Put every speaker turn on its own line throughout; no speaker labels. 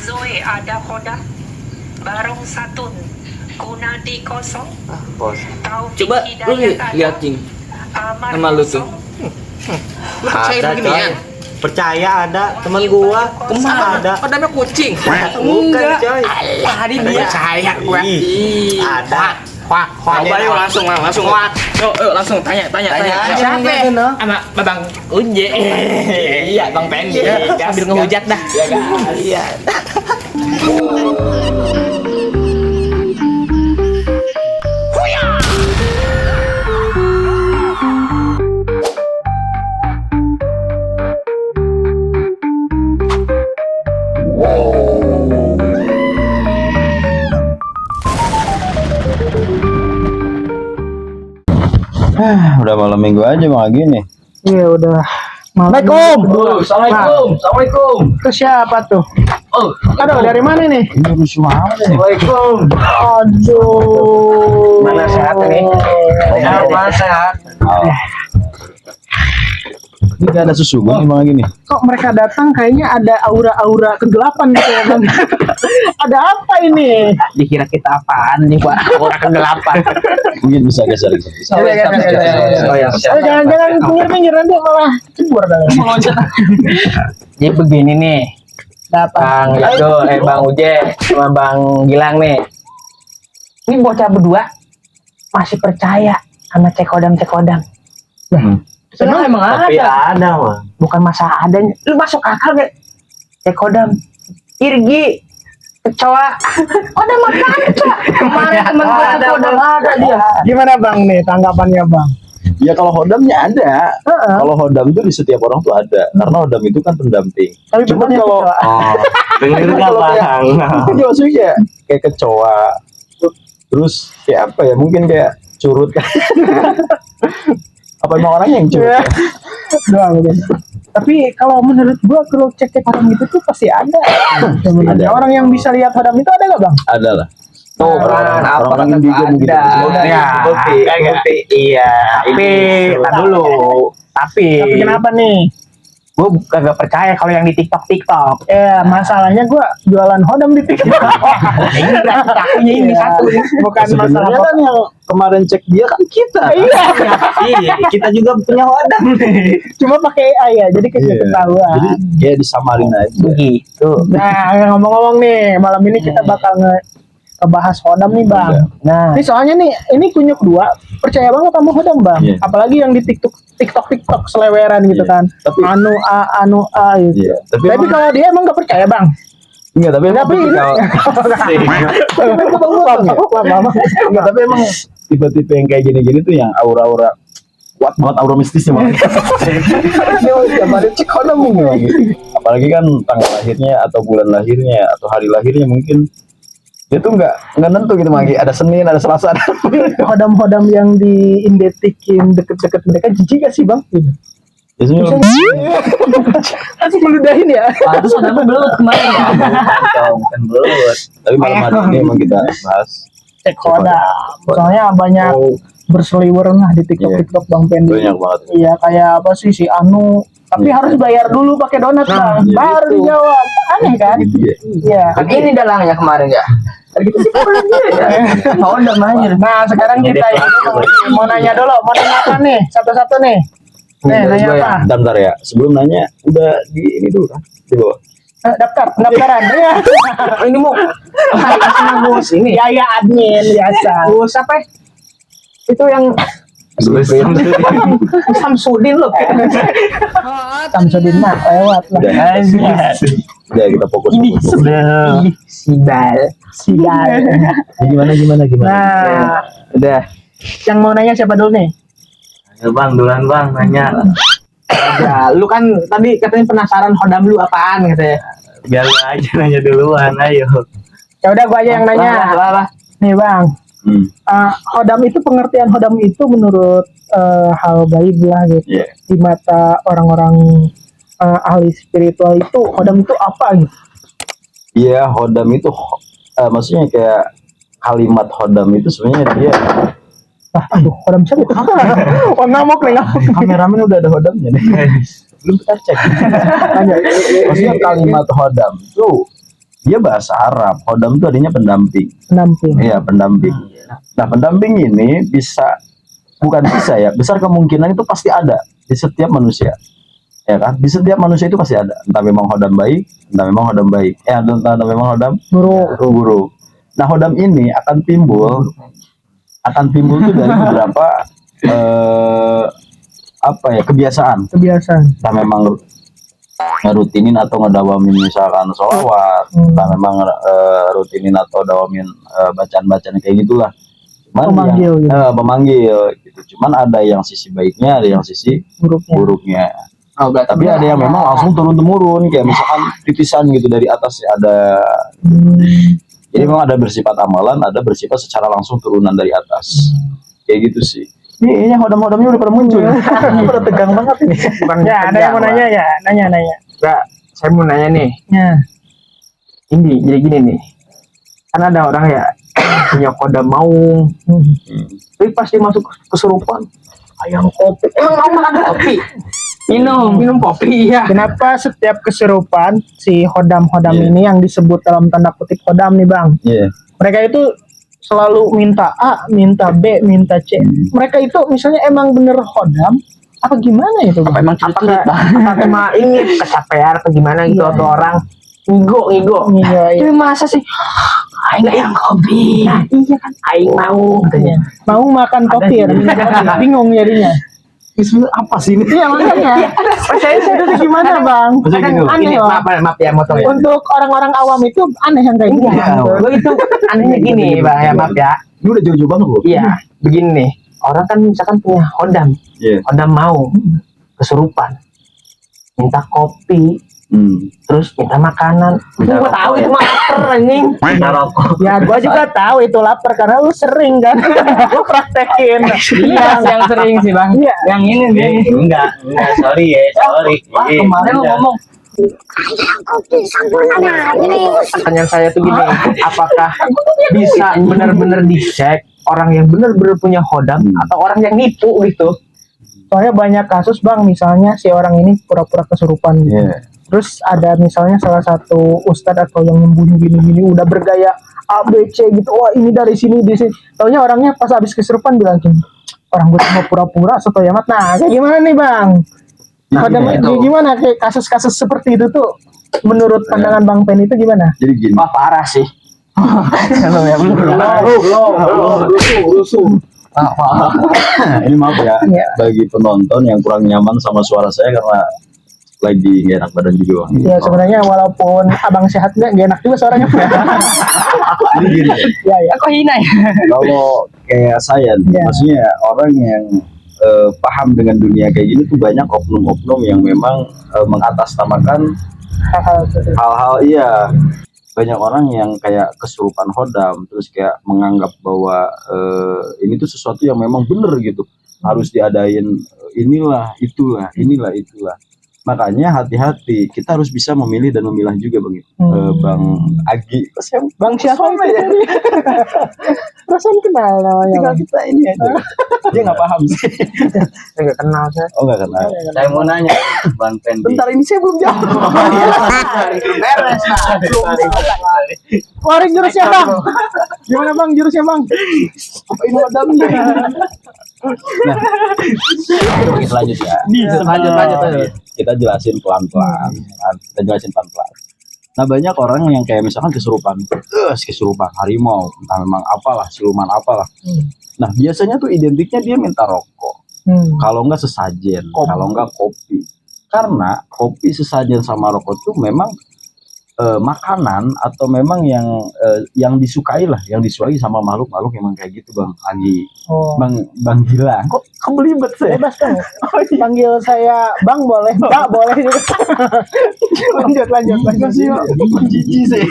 Zoe ada Hoda, Barong Satun, Kunadi kosong,
Bos.
Taufik
Coba lu
Hidayat ada,
lihat Cing.
Amar
Sama lu tuh.
kosong,
Lu percaya
Ada,
begini
coy.
ya?
Percaya ada teman gua.
Kemana?
Ada.
Padahal kucing.
Bukan, coy.
Tadi dia percaya gua.
Ih, ada.
Wah, coba yuk langsung. Yuk langsung tanya.
Tanya.
Siapa? Sama Babang Unje. Iya, Bang Pendi. Sambil ngehujat dah.
Ya kan? Iya.
Udah malam minggu aja mah gini.
Iya udah.
Assalamualaikum.
Itu siapa tuh?
Oh,
Aduh, dari mana nih?
Ini rusuh amat nih.
Assalamualaikum.
Aduh.
Mana sehat nih? Sehat.
Ini gak ada sesungguhnya emang gini.
Kok mereka datang kayaknya ada aura-aura kegelapan gitu ya bang? Ada apa ini?
Dikira kita apaan nih, Pak? Orang kegelapan.
Mungkin bisa geser.
Oh ya.
Jangan-jangan pinggir-pinggir nanti malah cebur dah.
Jadi begini nih,
Datang.
Bang Yado, Bang Uje, sama Bang Gilang nih. Ini bocah berdua masih percaya sama cekodam. Emang
Tapi
ada.
ada mah.
Bukan masalah adanya. Lu masuk akal gak? Cekodam, Irgi, kecoa. Ada makan kecoa. Kemarin temen gue cekodam ada dia.
Gimana bang nih tanggapannya bang?
Ya kalau hodamnya ada. Kalau hodam tuh di setiap orang tuh ada. Karena hodam itu kan pendamping.
Tapi
Cuman
bentuknya
kalau
kecoa.
Dengar enggak, Bang?
itu maksudnya kayak kecoa. Terus kayak apa ya? Mungkin kayak curut kan. Apa emang orangnya yang curut?
Iya. Doang mungkin. Tapi kalau menurut gua kalau cek hodam itu tuh pasti ada. Sebenarnya orang yang bisa lihat hodam itu ada nggak bang?
Ada lah.
Tuh,
Orang-orang indigo begitu.
Ya,
Bukti. Iya.
tapi tar dulu. Tapi
Kenapa nih?
gue kagak percaya kalau yang di TikTok.
Ya masalahnya gua jualan hodam di TikTok.
Takutnya ini satu.
Bukan masalah
Sebenarnya kan yang kemarin cek dia kan kita.
Iya, kita juga punya hodam nih.
Cuma pakai AI ya, jadi kayak
Iya.
ketahuan.
Jadi ya disamarin aja.
Begitu.
Nah, ngomong-ngomong nih, malam ini kita bakal ngebahas hodam nih, Bang.
Nah,
Ini soalnya nih, ini kunyuk dua percaya banget sama hodam, Bang.
Iya.
Apalagi yang di TikTok seleweran gitu
Iya.
kan.
Tapi-
anu A gitu.
Iya. Tapi
Tapi kalau dia emang gak percaya, Bang.
enggak, tapi emang
Tapi ini
enggak, tapi emang tipe-tipe yang kayak gini-gini tuh yang aura-aura kuat banget, aura mistisnya banget. Tiap hari cek hodam gitu. Apalagi kan tanggal lahirnya atau bulan lahirnya atau hari lahirnya mungkin dia tuh nggak nentu gitu Magi. Ada Senin, ada Selasa, ada
hodam-hodam yang diidentikin deket-deket mereka jijik gak sih, Bang?
biasanya
Masih meludahin ya.
terus hodamnya belum kemarin ya.
Bukan belut.
tapi malam hari ini emang kita bahas
Cek hodam. Soalnya banyak berseliweran lah di TikTok Bang Pendi.
banyak banget.
Iya kayak apa sih si Anu, tapi harus bayar dulu pakai donat Bang.
iya
Baru
gitu.
dijawab. Aneh kan?
Gitu ya.
Iya.
Ini dalangnya kemarin ya. Hodam aja.
Nah sekarang kita ini mau nanya dulu, mau nanya apa nih? Satu-satu nih. Nih nanya apa?
Bentar ya, sebelum nanya udah di ini dulu kan di bawah.
Pendaftaran. Iya.
Ini mau bos ini.
Ya admin biasa.
Bos apa? Itu yang Samsudin loh.
Samsudin mah lewat lah.
Udah kita fokus.
Sibal.
Gimana?
Nah,
Udah.
yang mau nanya siapa dulu nih?
Ya, Bang, duluan Bang nanya.
Ya, lu kan tadi katanya penasaran hodam lu apaan katanya.
Biar lu aja nanya duluan, ayo.
Ya udah gua aja yang nanya.
Lah.
Nih Bang, hodam itu pengertian hodam itu menurut hal gaib lah gitu.
Iya.
Di mata orang-orang ahli spiritual itu hodam itu apa gitu?
Iya, hodam itu maksudnya kayak kalimat hodam itu sebenarnya dia
Aduh, hodam siapa itu? Oh, ngamuk nih, ngamuk.
kameramen udah ada hodamnya nih. Belum kita cek. Maksudnya kalimat hodam itu dia bahasa Arab. Khodam itu artinya pendamping.
Pendamping.
Iya, pendamping. Nah, pendamping ini bukan bisa ya, besar kemungkinan itu pasti ada di setiap manusia. Ya kan? Di setiap manusia itu pasti ada. Entah memang khodam baik, entah memang khodam baik. Entah memang khodam buruk. Nah, khodam ini akan timbul tuh dari beberapa kebiasaan. Entah memang ngerutinin atau ngedawamin misalkan sholawat, entah memang rutinin atau dawamin bacaan-bacaan kayak gitulah. Cuman memanggil gitu. Cuman ada yang sisi baiknya, ada yang sisi buruknya. Tapi ada yang memang langsung turun temurun, kayak misalkan titisan gitu dari atas ada. Jadi memang ada bersifat amalan, ada bersifat secara langsung turunan dari atas. Kayak gitu sih. Ini hodam-hodamnya udah pada muncul. Udah tegang banget ini.
Ya, ada yang mau nanya ya? Nanya.
Enggak, saya mau nanya nih.
Ya.
Ini jadi gini nih. Kan ada orang ya punya khodam maung. Tapi pasti masuk kesurupan. Ayam kopi. Emang mau makan kopi? Minum kopi ya.
Kenapa setiap kesurupan si hodam-hodam ini yang disebut dalam tanda kutip hodam nih Bang?
Iya.
Mereka itu selalu minta A, minta B, minta C. Mereka itu misalnya emang bener hodam apa gimana itu Bang?
Emang apakah cuma ini kecapean atau gimana gitu atau orang ngigo.
Iya.
Tapi masa sih aing yang kopi. Nah, iya kan aing mau katanya.
Mau makan kopi ya, minum kopi. Bingung jadinya.
Ini apa sih ini?
Iya makanya. Saya itu gimana Bang?
Maksudnya gini,
Aneh loh.
Maaf ya motong ya.
Untuk orang-orang awam itu aneh yang kayak gitu.
Gue itu anehnya gini Bang ya maaf ya.
Ini udah jauh-jauh banget loh.
Iya, begini nih. Orang kan misalkan punya hodam.
Iya.
Hodam mau kesurupan. Minta kopi, terus minta makanan. Gua tahu itu mah lapar anjing. Minta rokok.
Ya gua juga tahu itu lapar karena lu sering kan. Gua praktekin.
Iya, yang sering sih Bang.
Iya.
Yang ini nih.
Enggak, sorry.
Wah, kemarin lu ngomong pertanyaan saya tuh gini, apakah bisa benar-benar dicek orang yang benar-benar punya hodam atau orang yang nipu gitu?
Soalnya banyak kasus Bang, misalnya si orang ini pura-pura kesurupan gitu.
Iya.
Terus ada misalnya salah satu ustadz atau yang nyembuhin gini-gini udah bergaya A B C gitu. Wah, ini dari sini di sini. Taunya orangnya pas habis kesurupan bilang gini, orang gue cuma pura-pura soto yamat. Nah, kayak gimana nih Bang? Gimana kayak kasus-kasus seperti itu tuh menurut pandangan Bang Pen itu gimana?
Jadi gini.
Wah, parah sih.
Ini maaf ya, bagi penonton yang kurang nyaman sama suara saya karena lagi gak enak badan juga Bang.
Ya sebenarnya walaupun abang sehat gak enak juga suaranya.
Jadi gini,
Ya.
Kok hina ya?
kalau kayak saya, maksudnya orang yang paham dengan dunia kayak gini tuh banyak oknum-oknum yang memang mengatasnamakan hal-hal banyak orang yang kayak kesurupan hodam terus kayak menganggap bahwa ini tuh sesuatu yang memang bener gitu, harus diadain inilah itulah. Makanya hati-hati, kita harus bisa memilih dan memilah juga Bang Agi.
Bang siapa ya? Perasaan kenal namanya.
Tinggal kita ini aja. Dia nggak paham sih.
Saya nggak kenal saya.
Oh nggak kenal.
Saya mau nanya, Bang Pen.
Bentar ini saya belum jawab.
Beres lah.
Keluarin jurusnya Bang. Gimana Bang jurusnya Bang?
Apa ini hodamnya? Nah, kita lanjut ya.
Lanjut.
Kita jelasin pelan-pelan. Nah, banyak orang yang kayak misalkan kesurupan harimau, entah memang apalah, siluman apalah. Nah, biasanya tuh identiknya dia minta rokok. Kalau enggak sesajen, kalau enggak kopi. Karena kopi, sesajen sama rokok tuh memang makanan atau memang yang disukai sama makhluk-makhluk emang kayak gitu Bang Agi. Bang Gilang kok kebelibet saya.
Bebas Bang. Panggil saya Bang boleh, Mbak boleh juga. lanjut.
Jijik saya.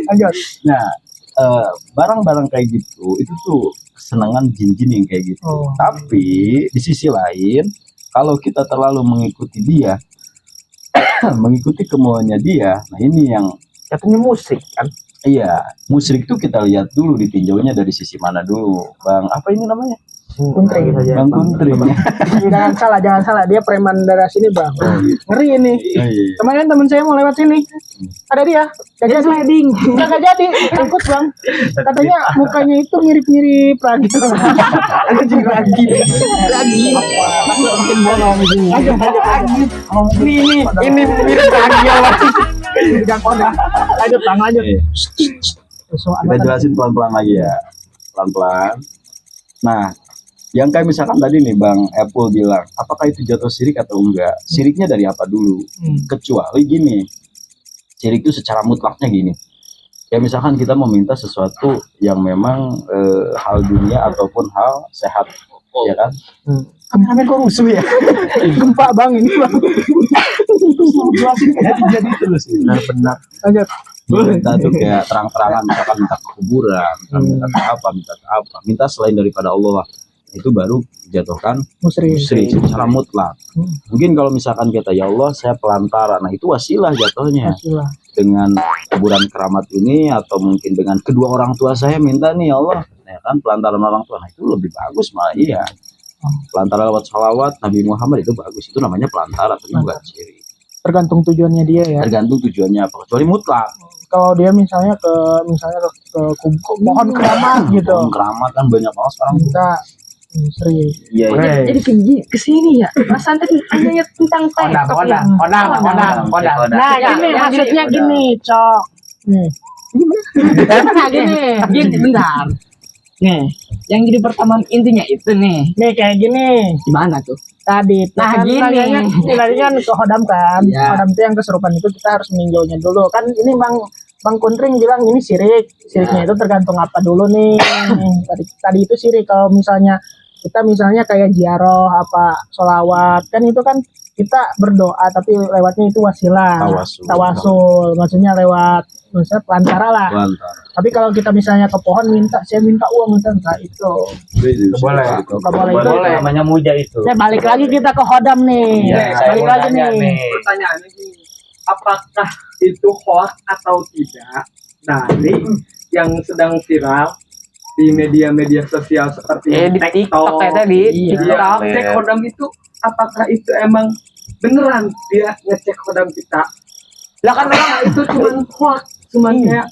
Lanjut.
Nah, barang-barang kayak gitu itu tuh kesenangan jin-jin yang kayak gitu. Tapi di sisi lain kalau kita terlalu mengikuti dia, mengikuti kemauannya dia, nah ini yang
Jatuhnya musik kan?
Iya, musrik itu kita lihat dulu ditinjaunya dari sisi mana dulu, Bang. Apa ini namanya?
Kuntring.
Bang Kuntring.
Jangan salah, dia preman daerah sini bang. Ngeri ini.
Iya.
Kemarin teman saya mau lewat sini, ada dia, gak jadi sliding, gak jadi, takut bang. Katanya mukanya itu mirip-mirip Ragil. Lagi. Mungkin bohong ini. Ini mirip Ragil. Tidak koda. Lanjut bang, lanjut.
Kita jelasin pelan-pelan lagi ya. Pelan-pelan. Nah, yang kayak misalkan tadi nih Bang Apple bilang, apakah itu jatuh syirik atau enggak? Syiriknya dari apa dulu? Kecuali gini, syirik itu secara mutlaknya gini. Ya misalkan kita meminta sesuatu yang memang hal dunia ataupun hal sehat, ya kan?
Kami kok rusuh ya? Gempa bang ini bang.
Jelasin jadi terus.
Benar.
Lanjut.
Minta tuh kayak terang-terangan, misalkan minta ke kuburan, minta ke apa, minta selain daripada Allah lah. Itu baru dijatuhkan
Musri.
secara mutlak. Mungkin kalau misalkan kita ya Allah saya pelantara, nah itu wasilah jatuhnya. Dengan kuburan keramat ini atau mungkin dengan kedua orang tua saya minta nih ya Allah, ya kan pelantaran orang tua, nah itu lebih bagus malah iya. Pelantara lewat salawat Nabi Muhammad itu bagus, itu namanya pelantara tapi bukan syirik.
Tergantung tujuannya dia ya.
Tergantung tujuannya apa, kecuali mutlak.
Kalau dia misalnya ke pohon keramat gitu.
Pohon keramat kan banyak banget sekarang.
Minta Musri.
Iya.
Jadi kesini ya. Mas tadi tanya tentang TikTok ya.
Nah, gini maksudnya gini, Cok. Nih.
Nah, gini bentar. Nih, yang jadi pertama intinya itu nih.
Nih kayak gini.
Gimana tuh?
Tadi
Nah,
kan
gini.
tadi kan ke Hodam kan.
Iya.
Hodam itu yang kesurupan itu kita harus meninjaunya dulu. Kan ini Bang Kuntring bilang ini syirik. Syiriknya itu tergantung apa dulu nih. Tadi itu syirik. Kalau misalnya kita kayak ziarah apa sholawat kan itu kan kita berdoa tapi lewatnya itu wasilah. Tawasul. Maksudnya lewat pelantara lah. Tapi kalau kita misalnya ke pohon saya minta uang misalnya itu.
Boleh.
Boleh.
Namanya muja itu.
Nah, balik lagi kita ke Hodam nih. Balik lagi nih.
Pertanyaannya gini, apakah itu hoax atau tidak dari yang sedang viral di media-media sosial seperti
Di TikTok kayak tadi.
TikTok, cek Hodam itu apakah itu emang beneran dia ngecek Hodam kita? Lah kan orang itu cuman hoax, cuman kayak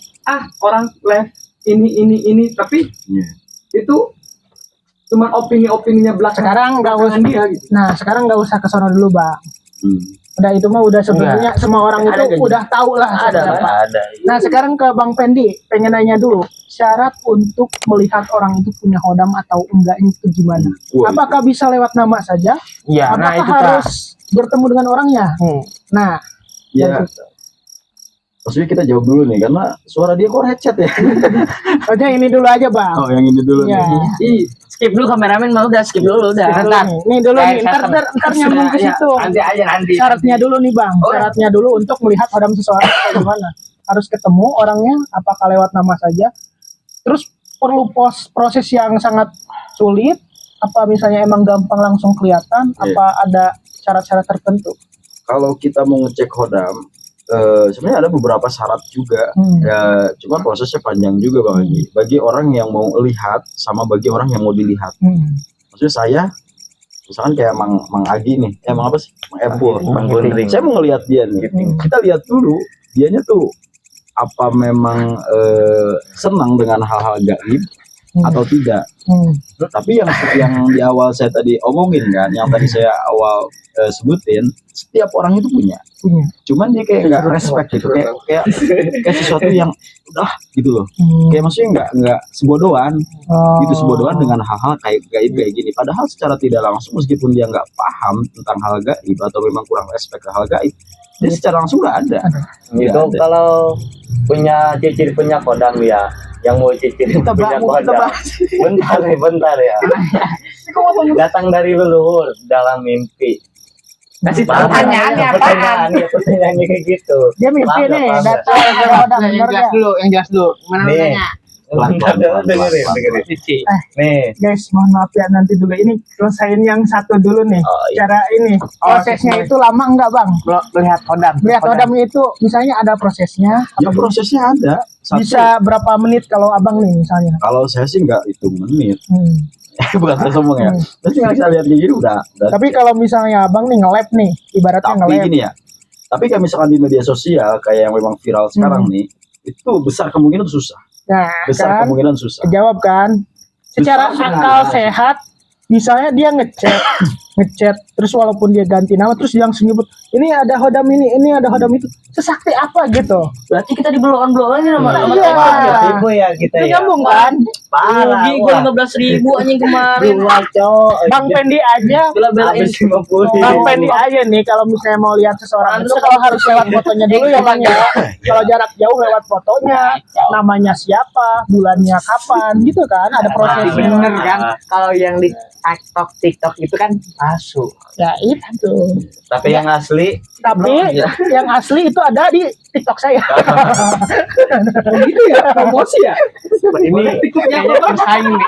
orang live ini tapi itu cuman opini-opininya belakang.
Sekarang nggak usah
dia gitu.
Nah, sekarang nggak usah ke sono dulu, Bang. Udah itu mah udah sebenarnya semua orang itu udah tahu lah.
Ada.
Nah, sekarang ke Bang Pendi, pengen nanya dulu. Syarat untuk melihat orang itu punya Hodam atau enggak itu gimana? Apakah bisa lewat nama saja?
Iya,
Apakah
nah itu
harus bertemu dengan orangnya? Nah,
Ya. Maksudnya kita jawab dulu nih karena suara dia kok headset ya.
Maksudnya ini dulu aja, Bang.
Oh, yang ini dulu
Iya.
nih.
Skip dulu kameramen mau udah skip dulu udah.
Nih dulu nih, ntar nyambung ke situ.
Nanti.
Syaratnya dulu nih, Bang. Syaratnya dulu untuk melihat Hodam seseorang kayak gimana? Harus ketemu orangnya, apakah lewat nama saja? Terus perlu proses yang sangat sulit? Apa misalnya emang gampang langsung kelihatan? Apa ada syarat-syarat tertentu?
Kalau kita mau ngecek Hodam, sebenarnya ada beberapa syarat juga. Ya, cuma prosesnya panjang juga bagi orang yang mau lihat sama bagi orang yang mau dilihat. Maksudnya saya misalkan kayak Mang Agi nih, Mang apa sih? Mang Apple,
Mang Kuntring.
saya mau ngelihat dia nih. Kita lihat dulu dianya tuh apa memang senang dengan hal-hal gaib atau tidak. Tapi yang di awal saya tadi omongin kan, yang tadi saya awal sebutin, setiap orang itu punya. Cuman dia kayak nggak respect gitu, kayak sesuatu yang udah gitu loh. Kayak maksudnya nggak sebodohan, gitu sebodohan dengan hal-hal kayak gaib kayak gini. Padahal secara tidak langsung meskipun dia nggak paham tentang hal gaib atau memang kurang respect ke hal gaib, dia secara langsung nggak ada.
Itu kalau punya cicir punya Hodam ya, yang mau cicir punya Hodam. Bentar ya. Datang dari leluhur dalam mimpi.
Kasih pertanyaannya apaan?
Pertanyaannya kayak gitu.
Dia mimpi nih, datang ke Hodam.
Yang jelas dulu. Mana
Nih,
nanya?
Dengerin. Nih,
Guys, mohon maaf ya nanti dulu ini selesain yang satu dulu nih.
Oh, iya.
Cara ini prosesnya itu lama enggak bang?
Lihat kodam.
Lihat kodam itu misalnya ada prosesnya.
Ya prosesnya ada. Satu,
Bisa berapa menit kalau abang nih misalnya?
kalau saya sih nggak hitung menit.
Hmm.
Bukan saya sombong ya. Terus nggak saya lihat kayak gini udah.
Tapi kalau misalnya abang nih nge-lab nih, ibaratnya
Tapi
nge-lab.
gini ya. Tapi kalau misalkan di media sosial kayak yang memang viral sekarang nih, itu besar kemungkinan susah.
Nah,
Besar
kan
kemungkinan susah.
kejawab kan? Secara akal sehat, misalnya dia ngechat, terus walaupun dia ganti nama, terus dia langsung nyebut, ini ada hodam ini ada hodam itu. Sesakti apa gitu?
Berarti kita dibelokan-belokan sama
Iya.
ibu ya kita
Itu
ya.
nyambung kan?
Parah.
Rugi gue 15.000 anjing kemarin.
Dua cowok.
Bang Pendi aja
Bela-belain.
Habis 50.
Bang Pendi aja nih kalau misalnya mau lihat seseorang itu kalau harus lewat fotonya dulu ya Bang ya. Kalau jarak jauh lewat fotonya, namanya siapa, bulannya kapan gitu kan, ada prosesnya.
Bener kan? Kalau yang di TikTok itu kan masuk.
Ya itu.
Tapi yang asli
Tapi yang asli itu ada di TikTok saya.
Gitu ya, promosi ya. Ini kayaknya bersaing nih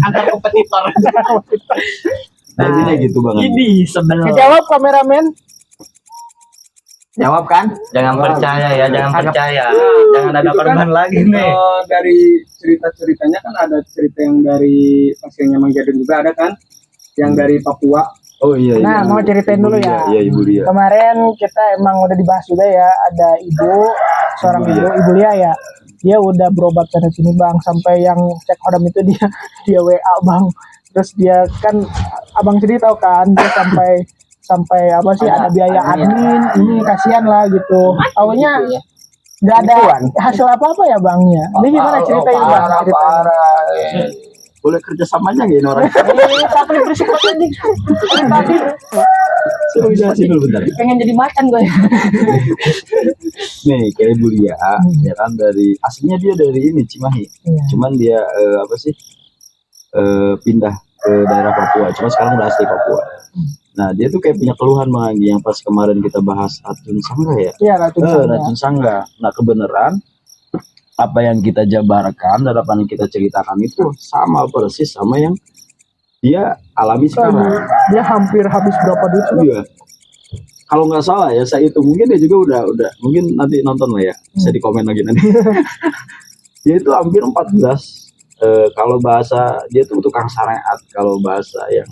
antar kompetitor.
Nah, intinya gitu banget.
Ini sebenarnya.
Jawab kameramen.
Jawab kan?
jangan percaya ya, jangan percaya. Jangan ada
Itu kan,
korban lagi nih.
dari cerita-ceritanya kan ada cerita yang dari pasiennya Mang Jadun juga ada kan, yang dari Papua.
Oh iya.
Nah, mau ceritain
Ibu
dulu
Lia,
ya.
Iya, Ibu Lia.
Kemarin kita emang udah dibahas juga ya, ada seorang ibu Lia ya. Dia udah berobat sana sini Bang, sampai yang cek hodam itu dia WA Bang. Terus dia kan abang cerita tahu kan, dia sampai apa sih ada biaya admin, ini kasihan lah gitu. Awalnya nggak ada hasil apa-apa ya Bang ya. Ini gimana ceritanya Bang? Ceritanya.
Boleh kerjasamanya nggak ini orang?
Tapi berisiko tadi. Tadi
Saya mau jelasin dulu bentar.
Pengen jadi macan gue.
Nih kayak Ibu Lia, ya kan dari aslinya dia dari ini Cimahi.
Iya.
Cuman dia apa sih pindah ke daerah Papua. Cuma sekarang udah asli Papua. Nah dia tuh kayak punya keluhan lagi yang pas kemarin kita bahas racun sangga ya.
Iya racun sangga.
Racun sangga. Nah kebenaran apa yang kita jabarkan dan apa yang kita ceritakan itu sama persis sama yang dia alami sekarang.
Dia hampir habis berapa duit? Bang?
Iya. Kalau nggak salah ya saya itu mungkin dia juga udah mungkin nanti nonton lah ya. Saya di komen lagi nanti. Dia itu hampir 14. Kalau bahasa dia tuh tukang syariat. Kalau bahasa yang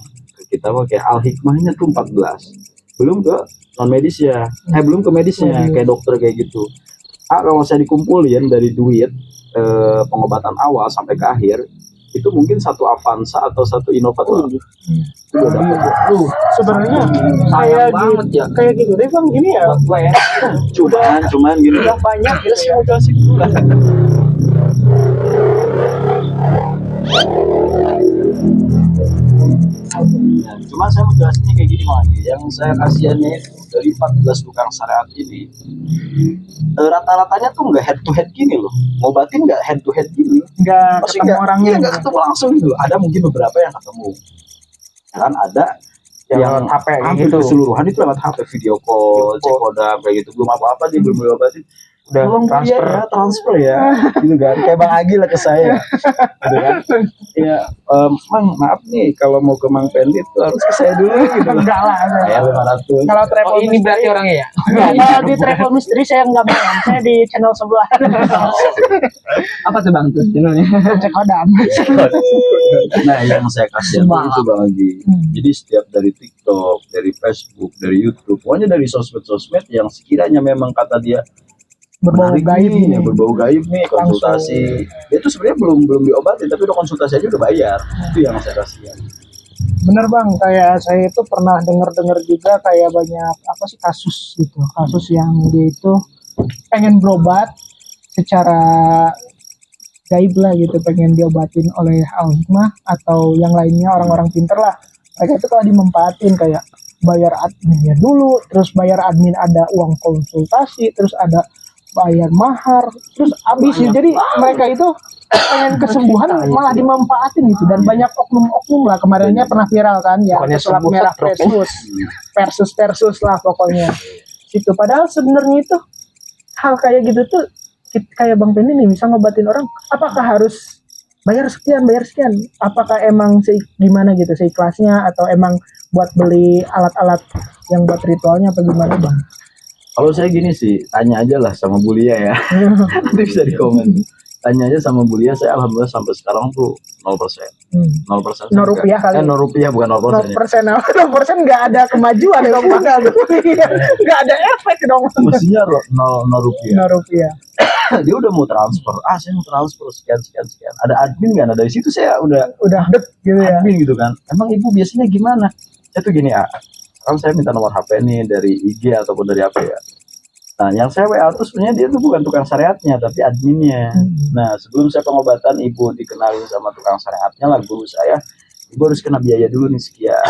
kita pakai al hikmahnya tuh 14. Belum ke non medis ya. Belum ke medisnya kayak dokter kayak gitu. Kalau saya dikumpulin dari duit pengobatan awal sampai ke akhir itu mungkin satu Avanza atau satu Innova tuh itu udah dapat.
Sebenarnya
Sayang banget ya.
kayak gitu deh Bang, ini ya.
Gue ya.
Cuman gini
Udah banyak ya sih mau jelasin dulu lah.
Cuma saya mau jelasinnya kayak gini lagi. Yang saya kasihannya itu dari 14 tukang syariat ini rata-ratanya tuh nggak head to head gini loh. Ngobatin nggak head to head gini.
Enggak
Maksudnya
ketemu orangnya.
nggak ketemu langsung gitu. Ada mungkin beberapa yang ketemu. Ya kan ada yang
HP kayak
hampir
gitu.
keseluruhan itu lewat HP video call, cek kodam kayak gitu. Belum apa-apa dia belum diobatin.
Udah
Tolong transfer ya, gitu kan. Kayak Bang Agi lah ke saya. Gitu kan. Ya, Mang, maaf nih kalau mau ke Mang Pendi itu harus ke saya dulu gitu.
Enggak lah.
Kayak 500.
Kalau travel
Oh ini berarti orangnya ya?
Kalau di travel mystery saya nggak main, saya di channel sebelah.
Apa tuh bang tuh channelnya?
Cek hodam.
Nah, yang saya kasih itu Bang Agi. Jadi setiap dari TikTok, dari Facebook, dari YouTube, pokoknya dari sosmed-sosmed yang sekiranya memang kata dia
Berbau
menarik
gaib
nih,
nih.
ya, berbau gaib nih, konsultasi. Dia tuh sebenarnya belum diobatin, tapi udah konsultasi aja udah bayar. Itu yang saya kasihan.
Bener Bang, kayak saya itu pernah dengar juga kayak banyak apa sih kasus gitu, kasus yang dia itu pengen berobat secara gaib lah gitu, pengen diobatin oleh al-hikmah atau yang lainnya orang-orang pinter lah. Mereka itu kalau dimanfaatin kayak bayar adminnya dulu, terus bayar admin ada uang konsultasi, terus ada bayar mahar, terus habis jadi mereka itu pengen kesembuhan malah dimanfaatin gitu, dan banyak oknum-oknum lah kemarinnya pernah viral kan ya, pesulap merah versus lah pokoknya itu. Padahal sebenarnya itu hal kayak gitu tuh kayak Bang Pendi nih bisa ngobatin orang, apakah harus bayar sekian, apakah emang gimana gitu seikhlasnya atau emang buat beli alat-alat yang buat ritualnya apa gimana bang?
Kalau saya gini sih, tanya aja lah sama Bulia ya. Nanti bisa di komen. Tanya aja sama Bulia, saya alhamdulillah sampai sekarang tuh 0%. 0%.
No rupiah kali.
0 rupiah bukan 0%.
0%, 0% nggak ada kemajuan dong bang. Nggak ada efek dong.
Mestinya 0 rupiah.
No rupiah.
Dia udah mau transfer. Saya mau transfer sekian. Ada admin nggak? Nah dari situ saya udah
Dek gitu ya.
admin gitu kan. Emang ibu biasanya gimana? Saya tuh gini, kalau saya minta nomor HP nih dari IG ataupun dari apa ya. Nah, yang saya WA tuh sebenarnya dia tuh bukan tukang syariatnya, tapi adminnya. Nah, sebelum saya pengobatan, ibu dikenalin sama tukang syariatnya lah, guru saya. Ibu harus kena biaya dulu nih sekian.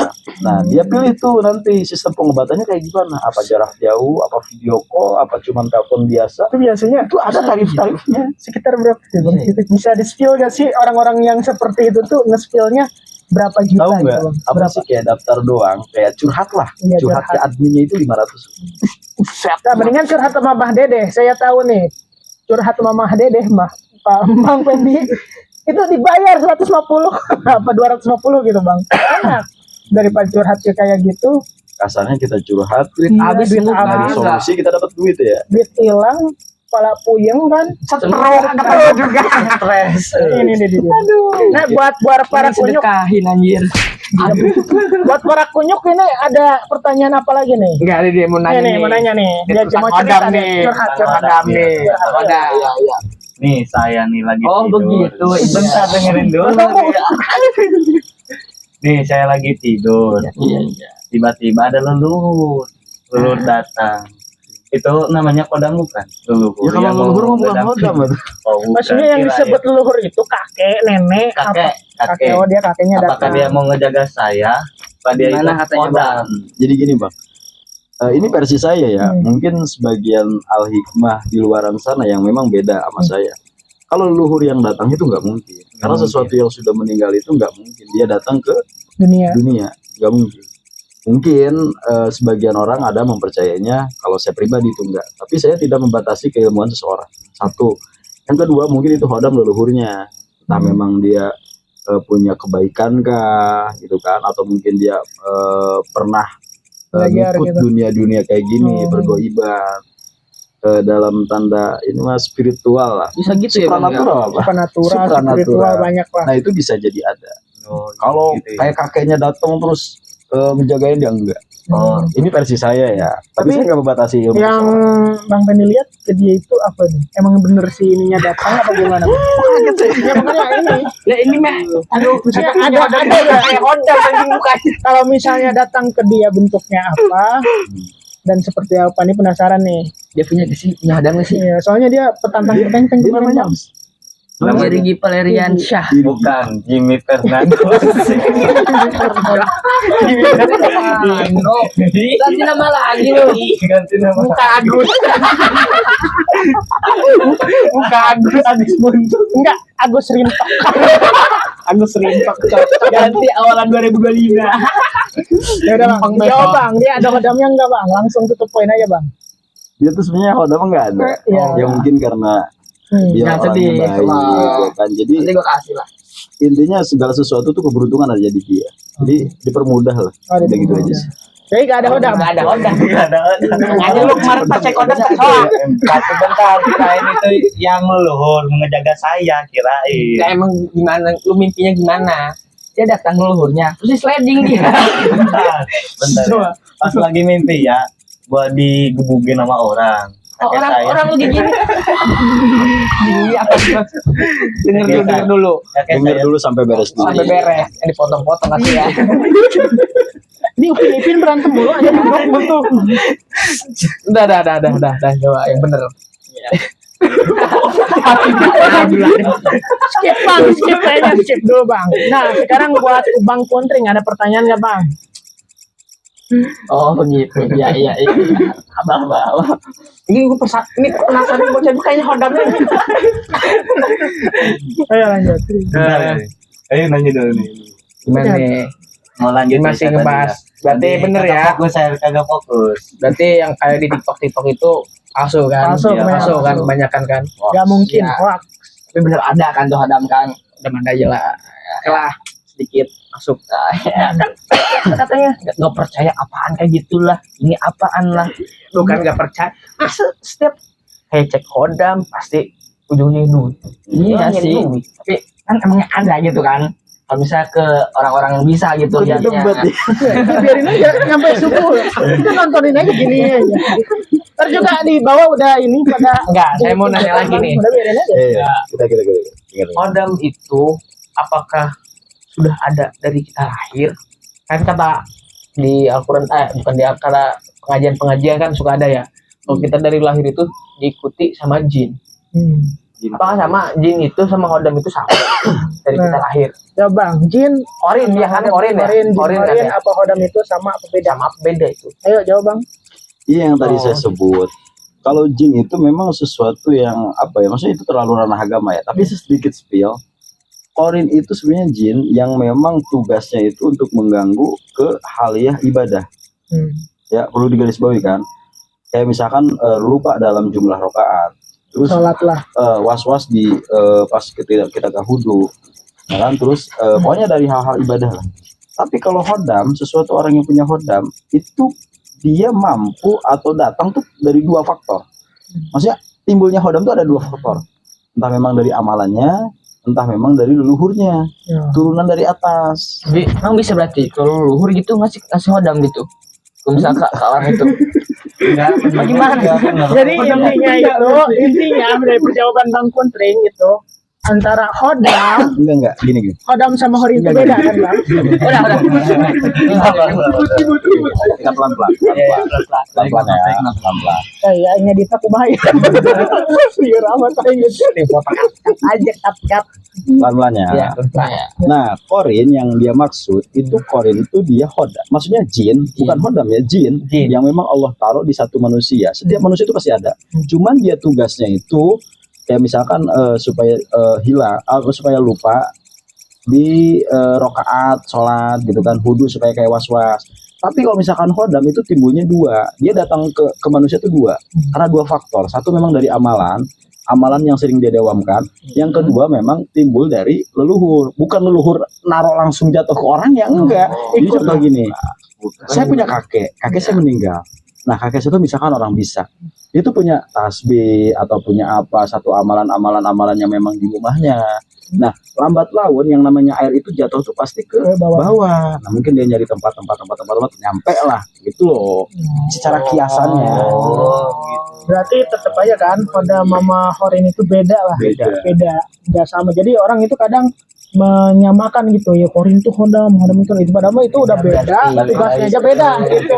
Nah, dia pilih tuh nanti sistem pengobatannya kayak gimana? Apa jarak jauh, apa video call, apa cuman telepon biasa?
Itu biasanya
Itu ada tarif-tarifnya.
sekitar berapa sih bang? Bisa di-spill gak sih orang-orang yang seperti itu tuh nge-spillnya berapa juta?
Tahu nggak?
gitu, Bang?
Apa sih kayak daftar doang, kayak curhat lah.
Iya,
Curhat ke adminnya itu 500.
Nah, mendingan curhat sama Mah Dede. Saya tahu nih. Curhat sama Mah Dede, Pak Bang Pendi. Itu dibayar 150 apa 250 gitu, Bang. Enak. Daripada curhat kayak gitu,
Kasarnya kita curhat,
duit habis, duit
dari
habis,
solusi kita dapat duit ya.
duit hilang, kepala puyeng kan.
Stroke juga.
Stres.
Ini nih. Aduh. Nah, buat para kunyuk,
Sedekahin anjir.
buat para kunyuk ini ada pertanyaan apa lagi nih?
Enggak ada dia mau nanya
Ini nih, mau nanya nih. Dia
Tukang
mau cerita
kodam
nih. Curhat.
Kodam nih. Ada.
Nih saya nih lagi
Oh,
tidur.
begitu.
Bentar dengerin dulu. Nih saya lagi tidur. Tiba-tiba ada leluhur. Leluhur datang. Itu namanya kodam bukan? Leluhur.
Ya kalau
yang
leluhur mah bukan
ngedam-
kodam.
Oh, bukan.
Maksudnya yang
Kirain.
disebut leluhur itu kakek, nenek,
kakek,
apa?
kakek.
Oh, dia kakeknya
Apakah
datang.
dia mau ngejaga saya? Apa dia
Gimana
itu
katanya,
kodam?
Jadi gini bang, ini versi saya ya.
Hmm.
Mungkin sebagian al hikmah di luaran sana yang memang beda sama saya. Kalau leluhur yang datang itu nggak mungkin, karena
mungkin.
sesuatu yang sudah meninggal itu nggak mungkin dia datang ke
Dunia.
dunia, nggak mungkin. Mungkin sebagian orang ada mempercayainya, kalau saya pribadi itu enggak. Tapi saya tidak membatasi keilmuan seseorang. Satu. Yang kedua, mungkin itu hodam leluhurnya. Entah memang dia punya kebaikan kah, gitu kan? Atau mungkin dia pernah
Belajar
ngikut
gitu.
dunia-dunia kayak gini, bergoibah. Dalam tanda ini mah spiritual lah.
Bisa gitu ya, Bang, ya?
Supranatural apa?
Supernatural,
Supranatural.
spiritual banyak lah.
Nah itu bisa jadi ada.
Oh,
Kalau
gitu ya.
kayak kakeknya datang terus menjagain dia enggak.
Oh,
Ini versi saya ya. Tapi
Tapi
saya nggak membatasi ilmu
Yang
seseorang.
Bang Penny lihat ke dia itu apa nih? Emang bener si ininya datang apa gimana? Ya makanya ini.
Lah ini mah aduh
Maksudnya ada nggak?
kayak kodam anjing mukanya.
Kalau misalnya datang ke dia bentuknya apa dan seperti apa nih penasaran nih.
Dia punya sih punya hodam sih.
Iya, soalnya dia petantang
Dia namanya
Namanya Rigi Valerian Syah.
bukan Jimmy Fernando.
Ganti nama lagi lu.
Ganti nama.
Muka Agus. Muka Agus buntut.
Enggak, Agus Rintok. Agus Rintok.
Ganti awalan 2025.
Ya udah Bang, jawab Bang. Dia ada kodamnya enggak Bang? Langsung tutup poin aja Bang.
Dia tuh sebenarnya hodam nggak ada.
Iya.
Ya mungkin karena dia
Jangan
orangnya
sedih,
baik
Bang.
gitu kan. Jadi
Nanti gua kasih lah.
intinya segala sesuatu tuh keberuntungan ada di dia. Jadi dipermudah lah.
Oh,
Udah gitu aja sih.
Jadi enggak ada kodam.
Enggak ada hodam.
Enggak ada.
Aja lu kemarin pas cek kodam kesoa.
Satu bentar, kirain itu yang leluhur mengejaga saya, kirain.
Ya emang gimana lu mimpinya gimana? Dia datang leluhurnya, terus di sliding dia.
Bentar ya. Pas lagi mimpi ya, gua digebugin sama orang. Kakek saya.
Orang lu gini. Gini apa sih? Denger dulu.
Kakek
Dengar
saya
dulu sampai beres dulu.
Sampai beres. Yang dipotong-potong kasih ya.
Ini Upin berantem mulu aja tuh.
Udah, coba yang bener.
Skip Bang, skip dulu Bang. Nah, sekarang buat Bang Kuntring ada pertanyaan enggak Bang?
Oh begitu, iya. Abang. Ini gue ini penasaran bocah itu kayaknya hodamnya.
Ayo lanjut.
Bentar ya. Ayo nanya dulu nih.
Gimana nih?
Mau lanjut
Ini masih
cerita
ngebahas.
tadi ya?
Berarti
Tadi
bener
kagak
ya.
Fokus, saya kagak fokus.
Berarti yang kayak di TikTok itu palsu kan?
Palsu,
Iya,
kebanyakan
palsu kan,
palsu.
kebanyakan kan.
Enggak mungkin.
Iya.
Hoax.
Tapi bener ada kan tuh hodam kan? udah mandai aja lah. Kelah sedikit masuk. Katanya nggak percaya apaan kayak gitulah. Ini apaan lah. Bukan nggak percaya. Setiap cek kodam pasti ujungnya duit. Iya sih. Tapi kan emangnya ada gitu kan. Kalau misalnya ke orang-orang yang bisa gitu ya.
Biarin aja sampai subuh. Kita nontonin aja gini aja. Ntar juga di bawah udah ini pada
Enggak, saya mau nanya lagi nih.
Udah biarin aja.
Iya, kita.
Kodam itu apakah sudah ada dari kita lahir? Kan kata di Al-Quran, bukan di kata pengajian-pengajian kan suka ada ya. Kalau kita dari lahir itu diikuti sama jin. Apakah sama jin itu sama kodam itu sama dari kita lahir?
Ya Bang, jin
Orin ya kan, orin ya.
Orin
Kan ya?
apa kodam itu sama apa beda?
Sama apa beda itu?
Ayo jawab Bang.
Iya yang tadi saya sebut. Kalau jin itu memang sesuatu yang apa ya? Maksudnya itu terlalu ranah agama ya. Tapi sedikit spill. Korin itu sebenarnya jin yang memang tugasnya itu untuk mengganggu ke haliah ibadah. Ya perlu digarisbawahi kan. Kayak misalkan lupa dalam jumlah rakaat. Terus
Sholat lah.
was-was di pas kita wudu. Ya kan? Terus pokoknya dari hal-hal ibadah lah. Tapi kalau hodam, sesuatu orang yang punya hodam itu dia mampu atau datang tuh dari dua faktor. Maksudnya timbulnya hodam tuh ada dua faktor. Entah memang dari amalannya, entah memang dari leluhurnya, turunan dari atas.
Emang bisa berarti kalau leluhur gitu ngasih hodam gitu? Kalau misalnya ke orang itu.
Bagaimana? Jadi intinya dari perjawaban Bang Kuntring itu antara hodam
Enggak, gini.
Hodam sama hori itu beda kan Bang?
Udah.
Kita pelan-pelan ya. Pelan-pelan.
Kayaknya Dita bahaya. Biar amat aja cut.
Pelan-pelan ya. Nah, korin yang dia maksud itu korin itu dia hodam. Maksudnya jin, bukan hodam ya, jin yang memang Allah taruh di satu manusia. Setiap manusia itu pasti ada. Cuman dia tugasnya itu kayak misalkan supaya hilang, supaya lupa di rokaat sholat gitu kan, wudu supaya kayak was-was. Tapi kalau misalkan hodam itu timbulnya dua, dia datang ke manusia itu dua, karena dua faktor. Satu memang dari amalan yang sering dia dewamkan. Yang kedua memang timbul dari leluhur, bukan leluhur naruh langsung jatuh ke orang ya enggak. Jadi contoh gini, saya punya kakek saya meninggal. Nah kakek saya itu misalkan orang bisa, itu punya tasbih atau punya apa satu amalan yang memang di rumahnya. Nah lambat laun yang namanya air itu jatuh tuh pasti ke bawah. Nah mungkin dia nyari tempat nyampe lah gitu loh, secara kiasannya.
Berarti tetap aja kan pada mama horin itu beda lah. Beda. Nggak sama. Jadi orang itu kadang menyamakan gitu ya, korin itu hodam itu padahal itu udah beda, tugasnya aja beda gitu.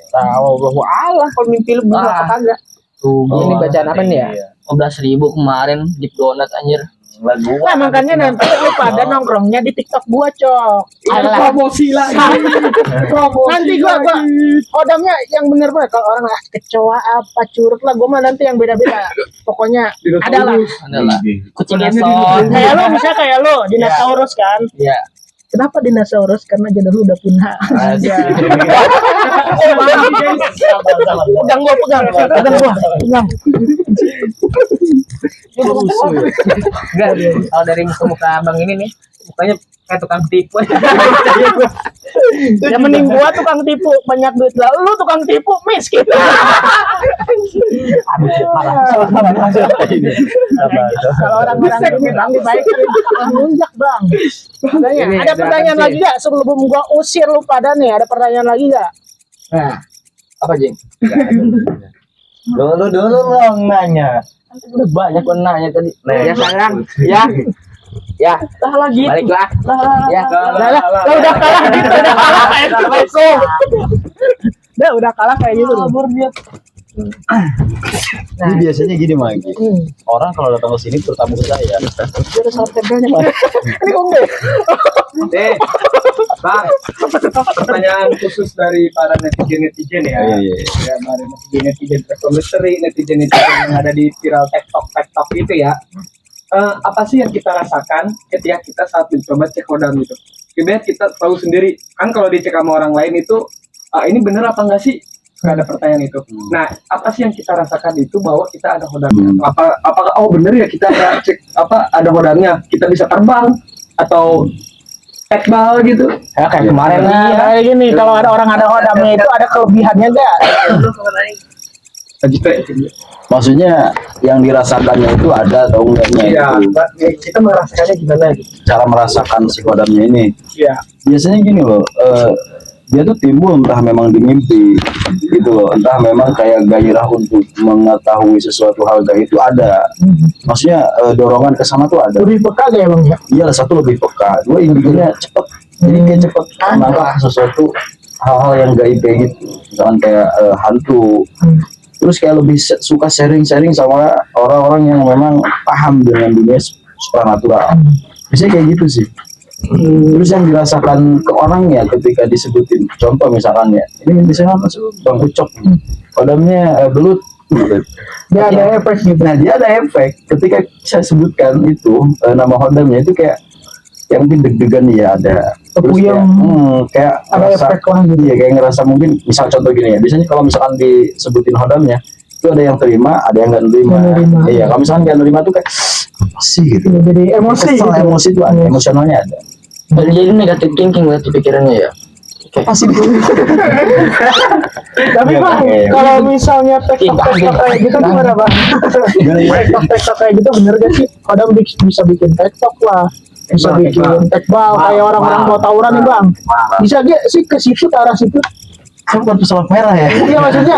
Tahu bahwa Allah kalau mimpi lu bener apa kagak? Tuh, ini bacaan apa nih ya? 15.000 kemarin di donat anjir.
Nah makanya nanti lu pada nongkrongnya di TikTok gua cok.
Promosi lagi.
Nanti gua hodamnya yang bener-bener. Kalau orang kecoa apa curut lah, gua mah nanti yang beda-beda. Pokoknya adalah
Kucing esot.
kayak lo dinosaurus kan.
Iya.
Kenapa dinosaurus? Karena jodoh lu udah punah. Pegang gua.
Enggak, kalau dari muka abang ini nih, mukanya kayak tukang tipu.
Ya mending gua tukang tipu banyak duit lah, lu tukang tipu miskin. Kalau orang-orang ini bang dibaikin, nunjak bang. Makanya ada pertanyaan lagi gak sebelum gua usir lu pada nih? Ada pertanyaan lagi gak?
Nah, apa Jeng?
Dulu dong nanya.
Udah banyak gua nanya tadi.
Ya
sekarang, ya, lah gitu. Baliklah. Ya,
Udah kalah gitu, udah kalah kayak gitu.
Kabur dia.
Ini biasanya gini Magi. Orang kalau datang ke sini terutama ke saya.
Ada salah tempelnya Pak. Ini kok enggak?
Bang, pertanyaan khusus dari para netizen ya.
Iya.
Ya, para netizen rekomendasi, netizen yang ada di viral TikTok itu ya. Apa sih yang kita rasakan ketika kita saat mencoba cek kodam itu? Kemudian kita tahu sendiri kan kalau dicek sama orang lain itu ini bener apa enggak sih? nggak ada pertanyaan itu. Nah, apa sih yang kita rasakan itu bahwa kita ada hodamnya? Apakah oh bener ya kita ada cek ada hodamnya, kita bisa terbang atau tekbal gitu?
Ya kayak kemarin
Nah,
nih.
kayak gini, kalau ada orang ada hodamnya itu ada kelebihannya gak?
Lagi kayak gitu.
Maksudnya yang dirasakannya itu ada atau enggaknya
Iya,
itu.
kita merasakannya gimana gitu?
Cara merasakan si kodamnya ini.
Iya.
Biasanya gini loh, dia tuh timbul entah memang di mimpi gitu loh, entah memang kayak gairah untuk mengetahui sesuatu hal gaib itu ada. Maksudnya dorongan ke sana tuh ada.
Lebih peka gak ya bang ya?
Iya, satu lebih peka, dua intinya cepet. Jadi kayak cepet menangkap sesuatu hal-hal yang gaib kayak gitu, misalkan kayak hantu. Terus kayak lebih suka sharing-sharing sama orang-orang yang memang paham dengan dunia supranatural. Biasanya kayak gitu sih. Terus yang dirasakan ke orangnya ketika disebutin, contoh misalkan ya, ini misalnya masuk Bang Ucok, kodamnya belut, gitu.
Dia ada efek gitu.
Nah dia ada efek ketika saya sebutkan itu nama hodamnya itu kayak yang mungkin deg-degan ya ada. Terus kayak, kayak
Ada
ngerasa,
efek lah gitu.
iya kayak ngerasa mungkin misal contoh gini ya, biasanya kalau misalkan disebutin hodamnya itu ada yang terima, ada yang nggak terima.
Nggak nerima.
Iya, kalau misalkan nggak nerima tuh kayak apa sih gitu.
Jadi emosi
Kesel,
gitu.
emosi itu ada, emosionalnya ada.
Jadi negatif thinking berarti pikirannya ya.
Pasti
Tapi bang, kalau misalnya tektok kayak gitu gimana bang? Tektok kayak gitu bener gak sih? Kadang bisa bikin tektok lah, bisa bikin tekbal kayak orang-orang mau tawuran nih bang. Bisa gak sih ke situ ke arah situ?
bukan pesawat merah ya.
Iya maksudnya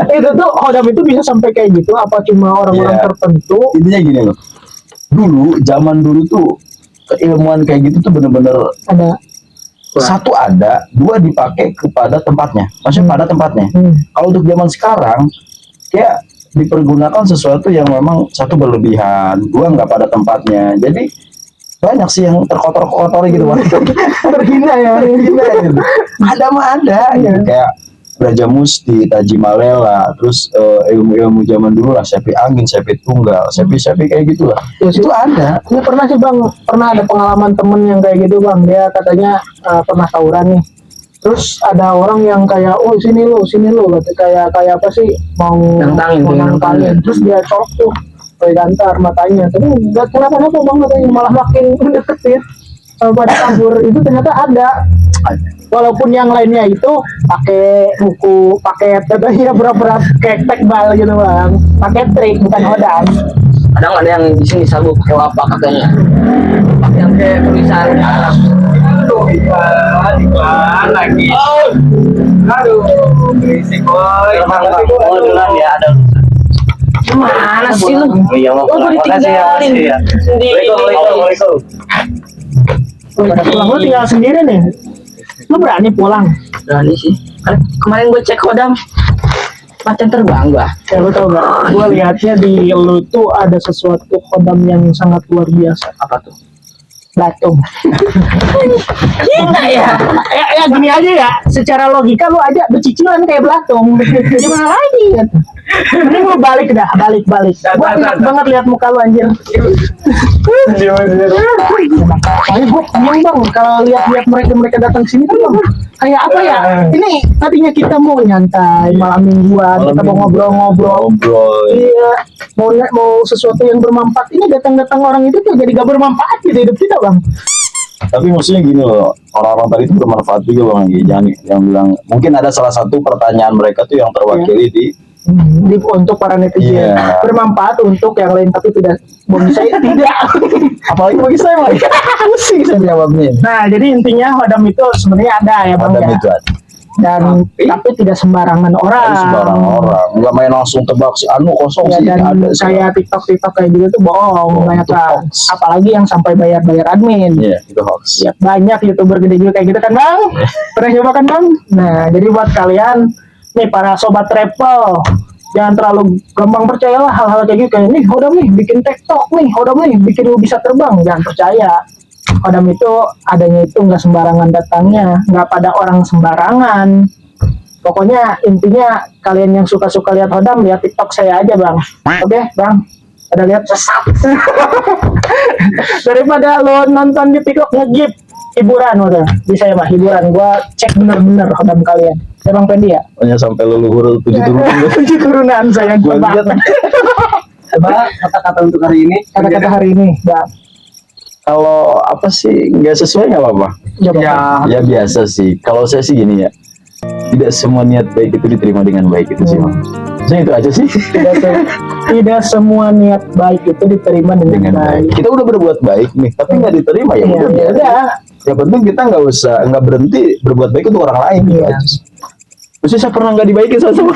itu tuh hodam itu bisa sampai kayak gitu? Apa cuma orang-orang
Iya.
tertentu?
Intinya gini loh. Dulu, zaman dulu tuh keilmuan kayak gitu tuh bener-bener
Ada.
satu ada, dua dipakai kepada tempatnya. Maksudnya pada tempatnya. Kalau untuk zaman sekarang, kayak dipergunakan sesuatu yang memang satu berlebihan, dua nggak pada tempatnya. Jadi banyak sih yang terkotor-kotor gitu, Bang.
Terhina ya.
Terhina gitu. Ada mah ada gitu. Kayak Raja Musti, Taji Malela, terus ilmu-ilmu zaman dulu lah, Sepi Angin, Sepi Tunggal, Sepi kayak gitulah.
Ya, sih.
Itu ada.
Ini pernah sih bang, pernah ada pengalaman temen yang kayak gitu bang. Dia katanya pernah tawuran nih. Terus ada orang yang kayak, oh sini lu, kayak apa sih mau nantangin. Terus dia colok tuh, kayak gantar matanya. Tapi nggak kenapa-napa bang, katanya malah makin deketin pada kabur. Itu ternyata ada. Walaupun yang lainnya itu pakai buku paket katanya berat-berat kayak tekbal gitu bang, pakai trik bukan hodam.
Kadang ada yang di sini sabuk pakai wapak katanya. Wapak yang kayak tulisan Arab.
Iklan lagi. Aduh, berisik boy.
Oh, duluan ya ada.
Mana sih lu?
Iya, mau pulang. Makasih ya, makasih ya. Waalaikumsalam.
Pulang lu tinggal sendiri nih, lu berani pulang?
Berani sih. Kemarin gue cek kodam macan terbang gua.
Ya lu tau gak, gue lihatnya di lu tuh ada sesuatu kodam yang sangat luar biasa.
Apa tuh?
Belatung. Enggak ya? Ya gini aja ya, secara logika lu aja bercicilan kayak belatung. Gimana lagi kan? Mending lu balik dah, balik. Gua enak banget lihat muka lu anjir. Makanya gue bingung bang, kalau lihat mereka datang sini tuh bang, kayak apa ya? Ini tadinya kita mau nyantai malam mingguan, kita mau ngobrol-ngobrol. Iya, mau sesuatu yang bermanfaat. Ini datang orang itu tuh jadi gak bermanfaat gitu hidup kita bang.
Tapi maksudnya gini loh, orang-orang tadi itu bermanfaat juga Bang Anggi. Jangan yang bilang, mungkin ada salah satu pertanyaan mereka tuh yang terwakili di
Untuk para netizen bermanfaat untuk yang lain, tapi tidak bagi saya tidak.
apalagi bagi saya Bang. Pusing saya jawabnya.
Nah jadi intinya hodam itu sebenarnya ada ya bang
Hodam
ya.
itu ada.
Dan tapi tidak sembarangan orang.
Tapi sembarang orang, nggak main langsung tebak si Anu kosong
Ya,
sih.
dan
Ada sih.
kayak TikTok kayak gitu tuh bohong banyak
itu
kan.
hoax.
Apalagi yang sampai bayar admin.
Iya, itu hoax.
Ya, banyak youtuber gede juga kayak gitu kan bang. Pernah coba kan bang? Nah jadi buat kalian nih para sobat travel, jangan terlalu gampang percayalah hal-hal kayak gitu. Kayak nih hodam nih bikin TikTok nih, hodam nih bikin lu bisa terbang. Jangan percaya. Hodam itu adanya itu nggak sembarangan datangnya, nggak pada orang sembarangan. Pokoknya intinya kalian yang suka-suka lihat hodam, lihat TikTok saya aja bang. Oke bang, ada lihat sesat. Daripada lo nonton di TikTok ngegip hiburan udah bisa ya mah hiburan. Gua cek bener-bener hodam kalian. Ya Bang Pendi ya.
Pokoknya sampai leluhur 7 turunan.
7 turunan sayang
Gua lihat
Coba kata-kata untuk hari ini.
kata-kata hari ini. Ya.
kalau apa sih nggak sesuai nggak apa-apa.
Coba.
Ya biasa sih. Kalau saya sih gini ya. Tidak semua niat baik itu diterima dengan baik itu sih, Bang. Saya itu aja sih.
Tidak semua niat baik itu diterima dengan baik.
Kita udah berbuat baik nih, tapi nggak diterima ya
Iya,
udah.
ya
biarin.
udah.
Yang penting kita nggak berhenti berbuat baik untuk orang lain. Gitu
Iya.
aja sih. Terus saya pernah nggak dibaikin sama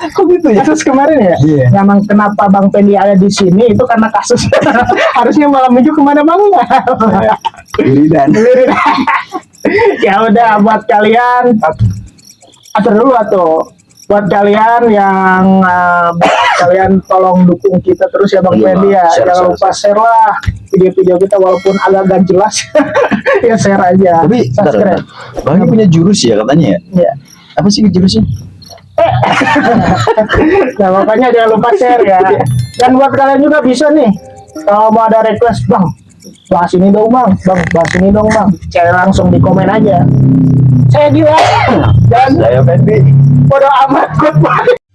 Kok gitu ya? Kasus kemarin ya?
Iya.
Memang kenapa Bang Pendi ada di sini itu karena kasus harusnya malam minggu kemana Bang?
Wiridan.
Ya udah buat kalian atur dulu atau buat kalian yang kalian tolong dukung kita terus ya Bang
Iya,
Pendi ya.
share,
Jangan lupa share lah video-video kita walaupun agak gak jelas ya share aja.
Tapi bentar,
subscribe.
Bang ini punya jurus ya katanya ya.
Ya.
Apa sih jurusnya?
Nah makanya jangan lupa share ya. Dan buat kalian juga bisa nih kalau mau ada request Bang bahas ini dong Bang, bahas ini dong Bang. Cari langsung di komen aja. Saya Gila dan
Saya Fendi.
bodo amat, goodbye.